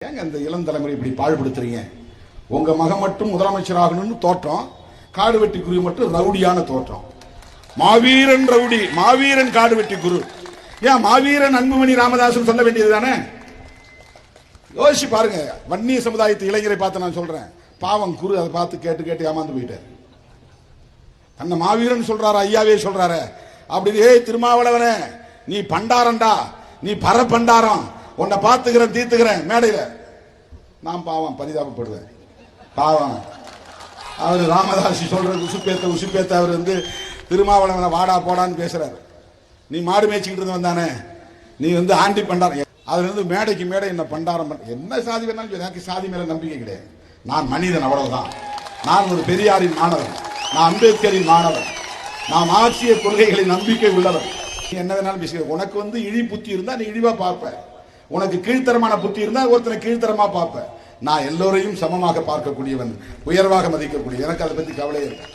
ஏங்க இந்த இளம் தலைமுறை இப்படி பாழ்படுத்துறீங்க? உங்க மகன் மட்டும் முதலமைச்சர் ஆகணும்னு தோற்றம், காடு வெட்டி குரு மட்டும் ரவுடியான தோற்றம். மாவீரன் ரவுடி, மாவீரன் காடு வெட்டி குரு. ஏன் மாவீரன் அன்புமணி ராமதாசன் சொல்ல வேண்டியது தானே? யோசிச்சு பாருங்க. வன்னிய சமுதாயத்து இளைஞரை பார்த்து நான் சொல்றேன், பாவம் குரு அதை பார்த்து கேட்டு கேட்டு ஏமாந்து போயிட்டார். அந்த மாவீரன் சொல்றாரு, ஐயாவே சொல்றாரு. அப்படி ஏய் திருமாவளவனே, நீ பண்டாரண்டா, நீ பர பண்டாரம், உன்னை பார்த்துக்கிறேன் தீர்த்துக்கிறேன் மேடையில. நான் பாவம் பரிதாபப்படுவேன். பாவம் அவர் ராமதாசி சொல்ற உசுப்பேத்த அவர் வந்து திருமாவளவனை வாடா போடான்னு பேசுறாரு. நீ மாடு மேய்ச்சிக்கிட்டு இருந்து வந்தானே, நீ வந்து ஆண்டி பண்டாரம். அதுல இருந்து மேடைக்கு மேடை என்ன பண்டாரம் என்ன சாதி வேணாலும் எனக்கு சாதி மேல நம்பிக்கை கிடையாது. நான் மனிதன், அவ்வளவுதான். நான் ஒரு பெரியாரின் மாணவன், நான் அம்பேத்கரின் மாணவன், நான் ஆட்சிய கொள்கைகளின் நம்பிக்கை உள்ளவன். என்ன வேணாலும் பேசுகிற. உனக்கு வந்து இழி புத்தி இருந்தா நீ இழிவா பார்ப்ப, உனக்கு கீழ்த்தரமான புத்தி இருந்தா ஒருத்தனை கீழ்த்தரமா பார்ப்ப. நான் எல்லோரையும் சமமாக பார்க்கக்கூடியவன், உயர்வாக மதிக்கக்கூடிய. எனக்கு அதை பத்தி கவலை இருக்கு.